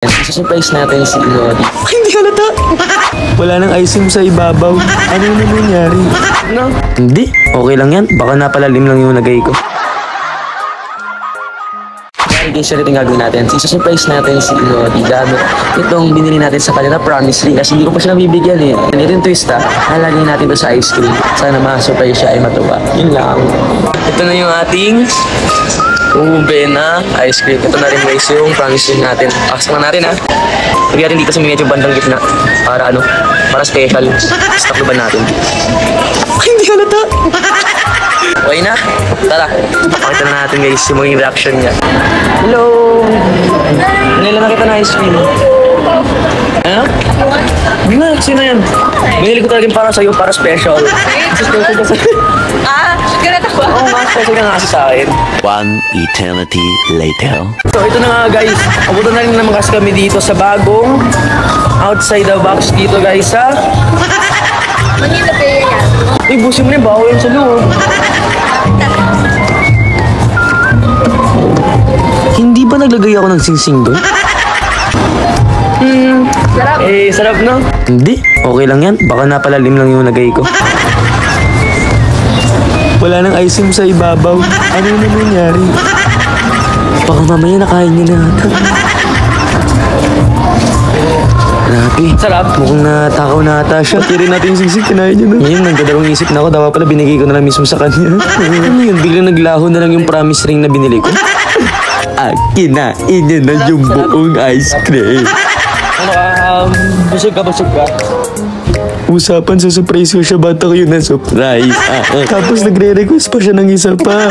Surprise natin si Lodi. Hindi halata. Wala nang icing sa ibabaw. Ano na nangyari? No? Hindi. Okay lang yan. Baka napalalim lang yung lagay ko. Kaya guys, ito yung gagawin natin. Surprise natin si Lodi gamit itong binili natin sa kanila promise ring. Kasi hindi ko pa siya nabibigyan eh. Ito yung twist ha. Halagay natin ito sa ice cream. Sana ma-surprise siya ay matuwa. Yun lang. Ito na yung ating ube na ice cream. Ito na rin guys yung promise ring natin. Paksak na natin ha. Lagyan natin dito sa medyo bandang gitna. Para ano? Para special. Stop ba natin? Hindi halata. Okay na? Tara. Pakita na natin guys yung maging reaction niya. Hello! Nila nakita na ice cream. Ano? Hindi na, sino yan? Binili ko talaga para sa'yo, para special. Special ka sa'yo. Ganito ba? Oo nga, special ka nga kasi sa akin. One eternity later. So ito na nga guys, abutan na rin naman kasi kami dito sa bagong outside the box dito guys ha. Manila Bay yan. Uy, busin mo na yung baho yan sa loob. Hindi ba naglagay ako ng singsing doon? Sarap. Eh, sarap no? Hindi. Okay lang yan. Baka napalalim lang yung lagay ko. Wala nang icing sa ibabaw. Ano na nangyari? Baka mamaya nakain niya na ata. Grabe. Sarap. Mukhang natakaw na ata siya. Pati rin natin yung singsing, kinain niya na. Ngayon, nagdadalawang isip na ako. Dapat pala binigay ko na lang mismo sa kanya. Ano yun? Biglang naglaho na lang yung promise ring na binili ko. Kinain niya na yung buong ice cream. Ano ka? Busog ka, busog ka. Usapan sa surprise ko siya, bata ko yun na surprise. Tapos nagre-request pa siya ng isa pa.